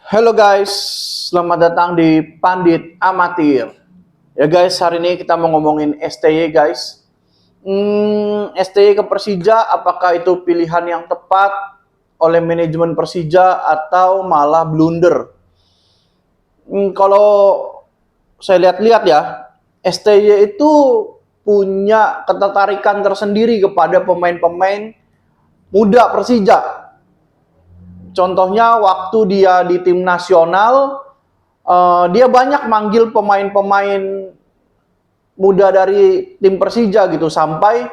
Halo guys, selamat datang di Pandit Amatir. Ya guys, hari ini kita mau ngomongin STY guys. STY ke Persija, apakah itu pilihan yang tepat oleh manajemen Persija atau malah blunder? Kalau saya lihat-lihat ya, STY itu punya ketertarikan tersendiri kepada pemain-pemain muda Persija. Contohnya waktu dia di tim nasional, dia banyak manggil pemain-pemain muda dari tim Persija gitu, sampai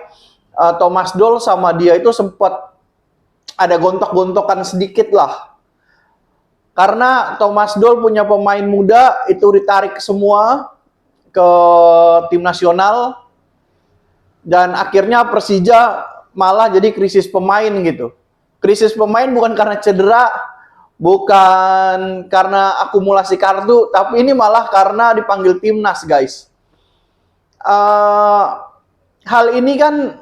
Thomas Doll sama dia itu sempat ada gontok-gontokan sedikit lah. Karena Thomas Doll punya pemain muda itu ditarik semua ke tim nasional dan akhirnya Persija malah jadi krisis pemain gitu. Krisis pemain bukan karena cedera, bukan karena akumulasi kartu, tapi ini malah karena dipanggil timnas guys. Hal ini kan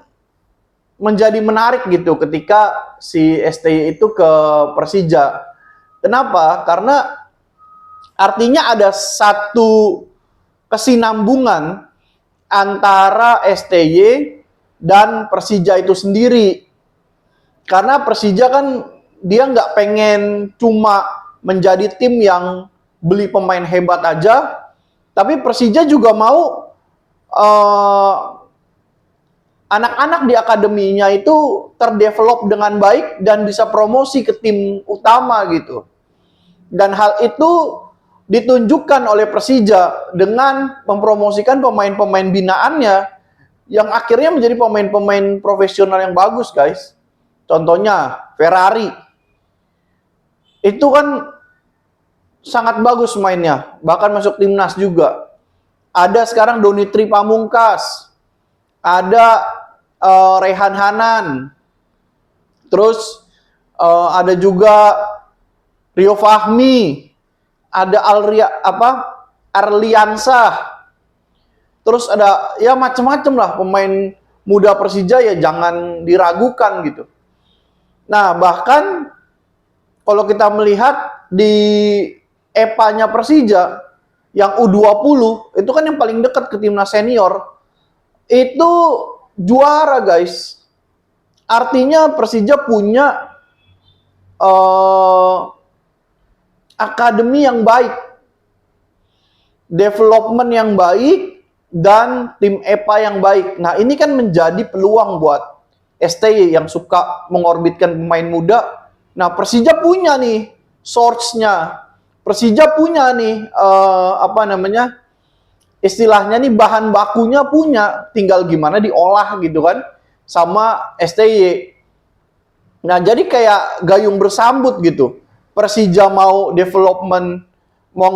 menjadi menarik gitu ketika si STY itu ke Persija. Kenapa? Karena artinya ada satu kesinambungan antara STY dan Persija itu sendiri. Karena Persija kan dia nggak pengen cuma menjadi tim yang beli pemain hebat aja, tapi Persija juga mau anak-anak di akademinya itu terdevelop dengan baik dan bisa promosi ke tim utama gitu. Dan hal itu ditunjukkan oleh Persija dengan mempromosikan pemain-pemain binaannya yang akhirnya menjadi pemain-pemain profesional yang bagus guys. Contohnya Ferrari. Itu kan sangat bagus mainnya, bahkan masuk timnas juga. Ada sekarang Donitri Pamungkas, ada Rehan Hanan, terus ada juga Rio Fahmi, ada Arliansah, terus ada ya macam-macam lah pemain muda Persija, ya jangan diragukan gitu. Nah bahkan kalau kita melihat di EPA-nya Persija yang U20 itu kan yang paling dekat ke timnas senior, itu juara guys. Artinya Persija punya akademi yang baik, development yang baik, dan tim EPA yang baik. Nah ini kan menjadi peluang buat STY yang suka mengorbitkan pemain muda. Nah Persija punya nih source-nya, Persija punya nih istilahnya nih bahan bakunya punya, tinggal gimana diolah gitu kan sama STY. Nah jadi kayak gayung bersambut gitu. Persija mau development, mau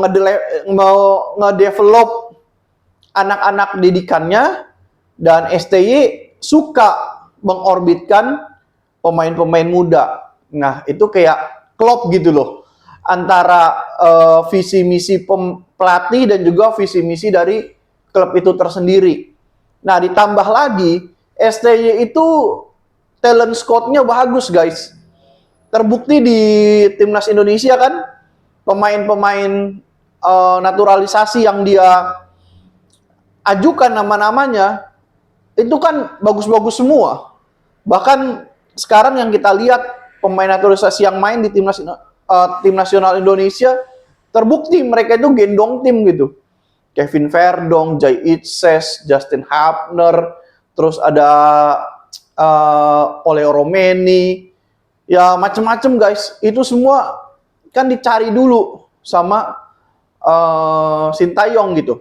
ngedevelop anak-anak didikannya, dan STY suka mengorbitkan pemain-pemain muda. Nah itu kayak klop gitu loh, antara visi misi pelatih dan juga visi misi dari klub itu tersendiri. Nah ditambah lagi STY itu talent scout-nya bagus guys. Terbukti di timnas Indonesia kan, pemain-pemain naturalisasi yang dia ajukan nama-namanya itu kan bagus-bagus semua. Bahkan sekarang yang kita lihat pemain naturalisasi yang main di tim nasional Indonesia, terbukti mereka itu gendong tim gitu. Kevin Verdong, Jai Itses, Justin Hapner, terus ada Oleh Romeni, ya macem-macem guys. Itu semua kan dicari dulu sama Sintayong gitu.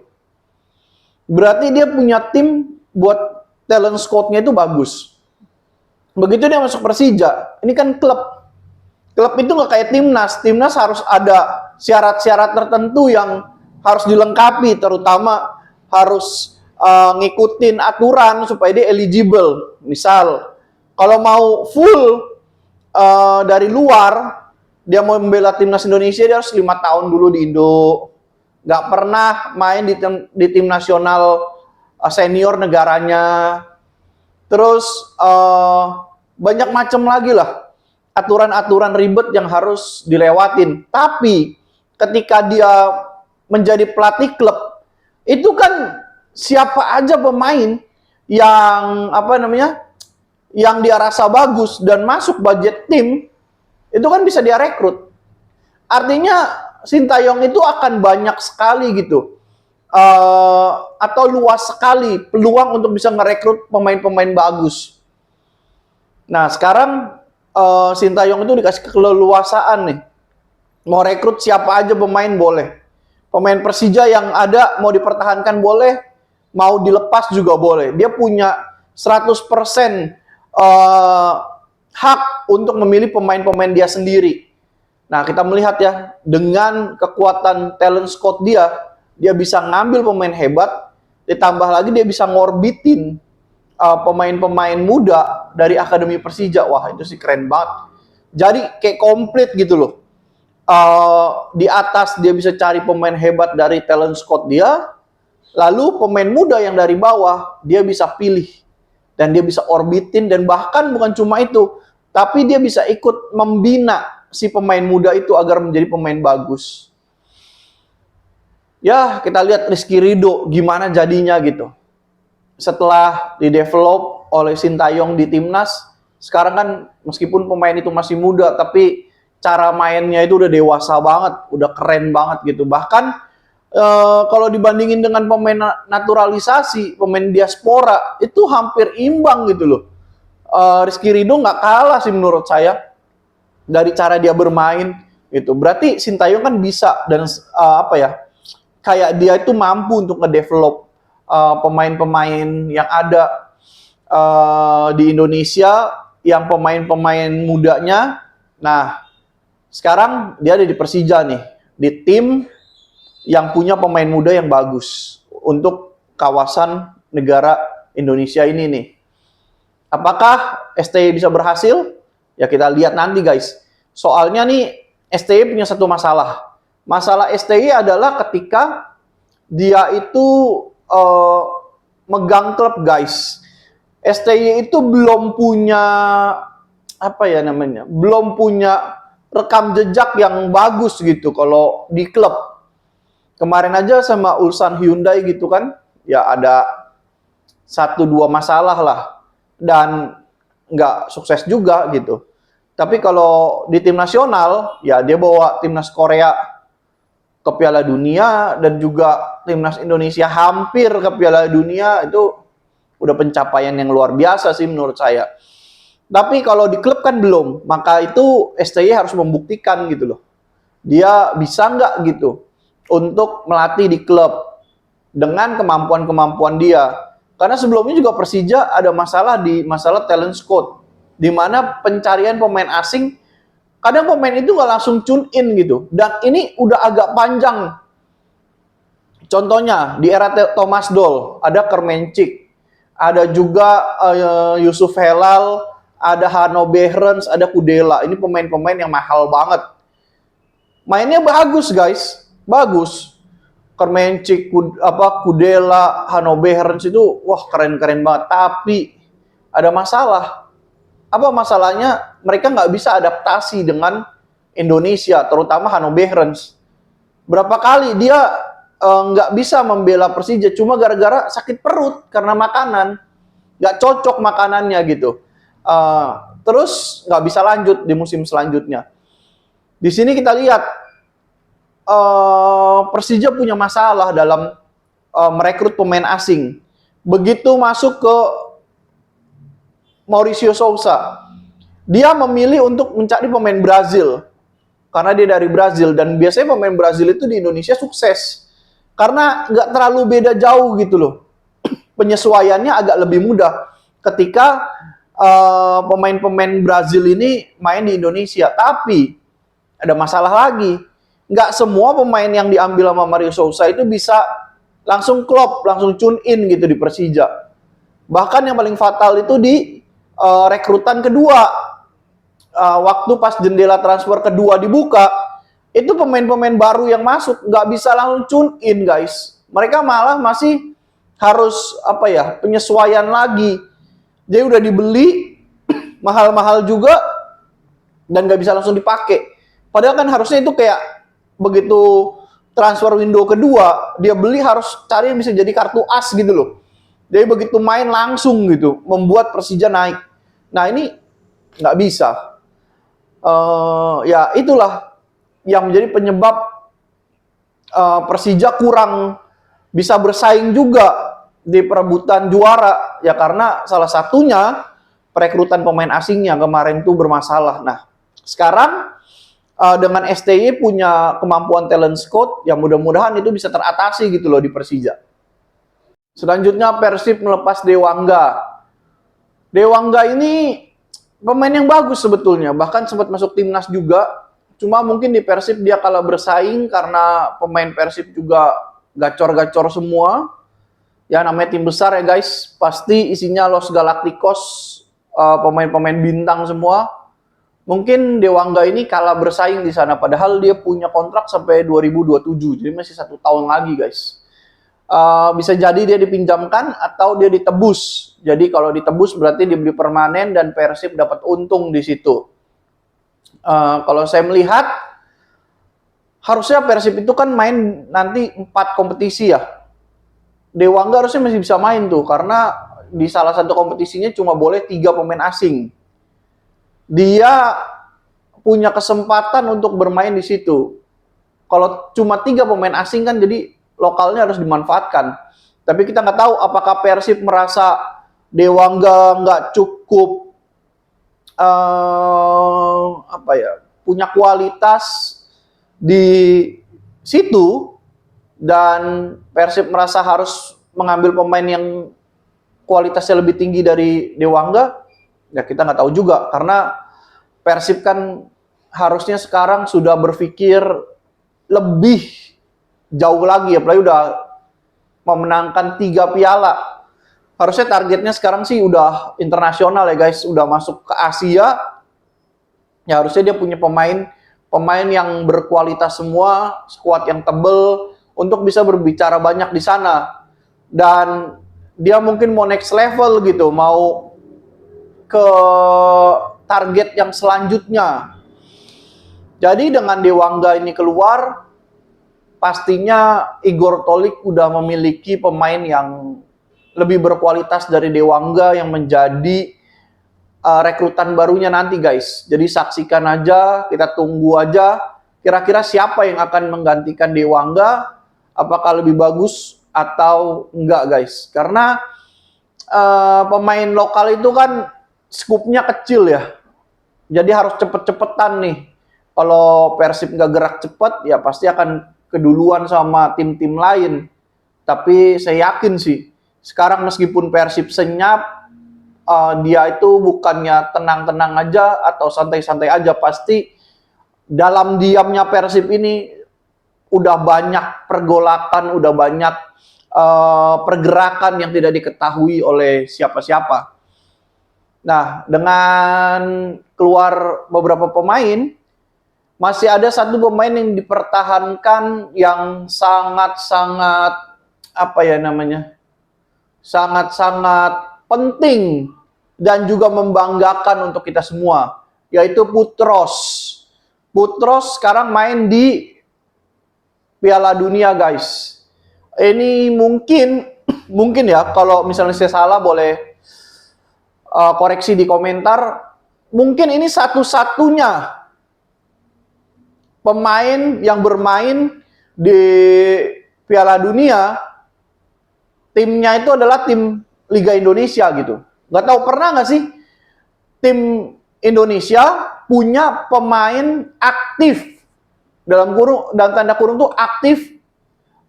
Berarti dia punya tim buat talent scout-nya itu bagus. Begitu dia masuk Persija, ini kan klub. Klub itu nggak kayak timnas. Timnas harus ada syarat-syarat tertentu yang harus dilengkapi, terutama harus ngikutin aturan supaya dia eligible. Misal, kalau mau full dari luar, dia mau membela timnas Indonesia, dia harus 5 tahun dulu di Indo. Nggak pernah main di tim nasional senior negaranya. Terus banyak macam lagi lah aturan-aturan ribet yang harus dilewatin. Tapi ketika dia menjadi pelatih klub, itu kan siapa aja pemain yang apa namanya, yang dia rasa bagus dan masuk budget tim, itu kan bisa dia rekrut. Artinya Sintayong itu akan banyak sekali gitu, atau luas sekali peluang untuk bisa ngerekrut pemain-pemain bagus. Nah sekarang Sintayong itu dikasih keleluasaan nih, mau rekrut siapa aja pemain boleh. Pemain Persija yang ada mau dipertahankan boleh, mau dilepas juga boleh. Dia punya 100% hak untuk memilih pemain-pemain dia sendiri. Nah, kita melihat ya, dengan kekuatan talent scout dia bisa ngambil pemain hebat, ditambah lagi dia bisa ngorbitin pemain-pemain muda dari Akademi Persija. Wah, itu sih keren banget. Jadi kayak komplit gitu loh. Di atas dia bisa cari pemain hebat dari talent scout dia, lalu pemain muda yang dari bawah dia bisa pilih dan dia bisa orbitin, dan bahkan bukan cuma itu, tapi dia bisa ikut membina si pemain muda itu agar menjadi pemain bagus. Ya, kita lihat Rizky Ridho gimana jadinya gitu. Setelah didevelop oleh Sintayong di timnas, sekarang kan meskipun pemain itu masih muda, tapi cara mainnya itu udah dewasa banget, udah keren banget gitu. Bahkan kalau dibandingin dengan pemain naturalisasi, pemain diaspora, itu hampir imbang gitu loh. Rizky Ridho nggak kalah sih menurut saya dari cara dia bermain gitu. Berarti Sintayong kan bisa, dan kayak dia itu mampu untuk ngedevelop pemain-pemain yang ada di Indonesia, yang pemain-pemain mudanya. Nah, sekarang dia ada di Persija nih, di tim yang punya pemain muda yang bagus untuk kawasan negara Indonesia ini nih. Apakah STY bisa berhasil? Ya kita lihat nanti guys. Soalnya nih STY punya satu masalah. Masalah STY adalah ketika dia itu megang klub guys. STY itu belum punya belum punya rekam jejak yang bagus gitu kalau di klub. Kemarin aja sama Ulsan Hyundai gitu kan, ya ada 1-2 masalah lah, dan nggak sukses juga gitu. Tapi kalau di tim nasional, ya dia bawa timnas Korea ke Piala Dunia, dan juga timnas Indonesia hampir ke Piala Dunia. Itu udah pencapaian yang luar biasa sih menurut saya. Tapi kalau di klub kan belum, maka itu STY harus membuktikan gitu loh. Dia bisa nggak gitu untuk melatih di klub dengan kemampuan-kemampuan dia. Karena sebelumnya juga Persija ada masalah di masalah talent scout, di mana pencarian pemain asing, kadang pemain itu nggak langsung tune in gitu. Dan ini udah agak panjang. Contohnya di era Thomas Doll ada Kermencik, ada juga Yusuf Helal, ada Hanno Behrens, ada Kudela. Ini pemain-pemain yang mahal banget. Mainnya bagus guys, bagus. Kermencik, Kudela, Hanno Behrens itu wah keren-keren banget. Tapi ada masalah. Apa masalahnya? Mereka nggak bisa adaptasi dengan Indonesia, terutama Hanno Behrens. Berapa kali dia nggak bisa membela Persija cuma gara-gara sakit perut karena makanan, nggak cocok makanannya gitu. Terus nggak bisa lanjut di musim selanjutnya. Di sini kita lihat Persija punya masalah dalam merekrut pemain asing. Begitu masuk ke Mauricio Sousa, dia memilih untuk mencari pemain Brazil karena dia dari Brazil, dan biasanya pemain Brazil itu di Indonesia sukses karena nggak terlalu beda jauh gitu loh. Penyesuaiannya agak lebih mudah ketika pemain-pemain Brazil ini main di Indonesia. Tapi ada masalah lagi, nggak semua pemain yang diambil sama Mario Sousa itu bisa langsung klop, langsung tune in gitu di Persija. Bahkan yang paling fatal itu di rekrutan kedua, waktu pas jendela transfer kedua dibuka, itu pemain-pemain baru yang masuk nggak bisa langsung tune in guys. Mereka malah masih harus penyesuaian lagi. Jadi udah dibeli mahal-mahal juga dan nggak bisa langsung dipakai. Padahal kan harusnya itu kayak begitu transfer window kedua, dia beli harus cari yang bisa jadi kartu as gitu loh. Jadi begitu main langsung gitu, membuat Persija naik. Nah ini nggak bisa. Ya itulah yang menjadi penyebab Persija kurang bisa bersaing juga di perebutan juara. Ya karena salah satunya perekrutan pemain asingnya kemarin tuh bermasalah. Nah sekarang dengan STY punya kemampuan talent scout, yang mudah-mudahan itu bisa teratasi gitu loh di Persija. Selanjutnya Persib melepas Dewangga. Dewangga ini pemain yang bagus sebetulnya, bahkan sempat masuk timnas juga. Cuma mungkin di Persib dia kalah bersaing karena pemain Persib juga gacor-gacor semua. Ya namanya tim besar ya guys, pasti isinya Los Galacticos, pemain-pemain bintang semua. Mungkin Dewangga ini kalah bersaing di sana, padahal dia punya kontrak sampai 2027, jadi masih 1 tahun lagi guys. Bisa jadi dia dipinjamkan atau dia ditebus. Jadi kalau ditebus berarti dibeli permanen dan Persib dapat untung di situ. Kalau saya melihat, harusnya Persib itu kan main nanti 4 kompetisi ya. Dewangga harusnya masih bisa main tuh, karena di salah satu kompetisinya cuma boleh 3 pemain asing. Dia punya kesempatan untuk bermain di situ. Kalau cuma 3 pemain asing kan jadi lokalnya harus dimanfaatkan. Tapi kita nggak tahu apakah Persib merasa Dewangga nggak cukup punya kualitas di situ dan Persib merasa harus mengambil pemain yang kualitasnya lebih tinggi dari Dewangga. Ya kita nggak tahu juga, karena Persib kan harusnya sekarang sudah berpikir lebih jauh lagi, apalagi udah memenangkan 3 piala. Harusnya targetnya sekarang sih udah internasional ya guys, udah masuk ke Asia. Ya harusnya dia punya pemain yang berkualitas semua, skuad yang tebel untuk bisa berbicara banyak di sana. Dan dia mungkin mau next level gitu, mau ke target yang selanjutnya. Jadi dengan Dewangga ini keluar, pastinya Igor Tolik udah memiliki pemain yang lebih berkualitas dari Dewangga yang menjadi rekrutan barunya nanti guys. Jadi saksikan aja, kita tunggu aja kira-kira siapa yang akan menggantikan Dewangga, apakah lebih bagus atau enggak guys. Karena pemain lokal itu kan skupnya kecil ya, jadi harus cepet-cepetan nih. Kalau Persib nggak gerak cepet, ya pasti akan keduluan sama tim-tim lain. Tapi saya yakin sih, sekarang meskipun Persib senyap, dia itu bukannya tenang-tenang aja atau santai-santai aja, pasti dalam diamnya Persib ini udah banyak pergolakan, udah banyak pergerakan yang tidak diketahui oleh siapa-siapa. Nah, dengan keluar beberapa pemain, masih ada satu pemain yang dipertahankan yang sangat-sangat sangat-sangat penting dan juga membanggakan untuk kita semua, yaitu Putros. Putros sekarang main di Piala Dunia guys. Ini mungkin ya, kalau misalnya saya salah boleh koreksi di komentar. Mungkin ini satu-satunya pemain yang bermain di Piala Dunia, timnya itu adalah tim Liga Indonesia gitu. Nggak tahu pernah nggak sih tim Indonesia punya pemain aktif, dalam tanda kurung tuh aktif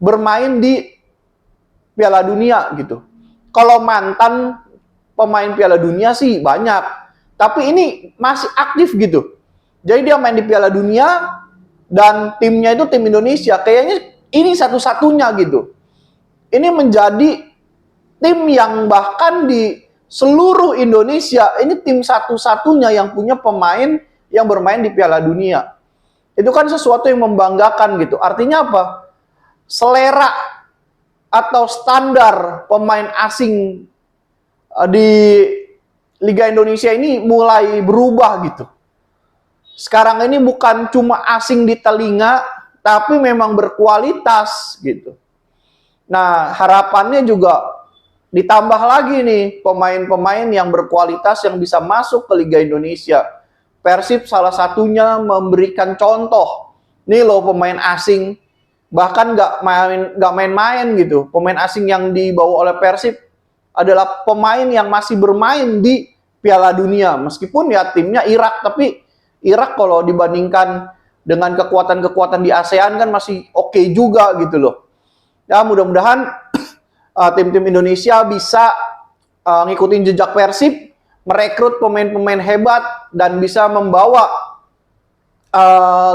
bermain di Piala Dunia gitu. Kalau mantan pemain Piala Dunia sih banyak, tapi ini masih aktif gitu. Jadi dia main di Piala Dunia dan timnya itu tim Indonesia. Kayaknya ini satu-satunya gitu. Ini menjadi tim yang bahkan di seluruh Indonesia, ini tim satu-satunya yang punya pemain yang bermain di Piala Dunia. Itu kan sesuatu yang membanggakan gitu. Artinya apa? Selera atau standar pemain asing di Liga Indonesia ini mulai berubah gitu. Sekarang ini bukan cuma asing di telinga, tapi memang berkualitas gitu. Nah, harapannya juga ditambah lagi nih pemain-pemain yang berkualitas yang bisa masuk ke Liga Indonesia. Persib salah satunya memberikan contoh. Nih loh pemain asing, bahkan nggak main-main gitu. Pemain asing yang dibawa oleh Persib adalah pemain yang masih bermain di Piala Dunia. Meskipun ya timnya Irak, tapi Irak kalau dibandingkan dengan kekuatan-kekuatan di ASEAN kan masih oke juga gitu loh. Ya mudah-mudahan tim-tim Indonesia bisa ngikutin jejak Persib, merekrut pemain-pemain hebat dan bisa membawa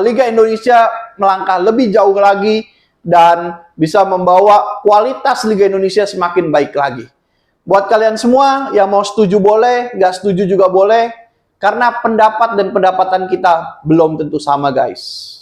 Liga Indonesia melangkah lebih jauh lagi dan bisa membawa kualitas Liga Indonesia semakin baik lagi. Buat kalian semua yang mau setuju boleh, nggak setuju juga boleh, karena pendapat dan pendapatan kita belum tentu sama guys.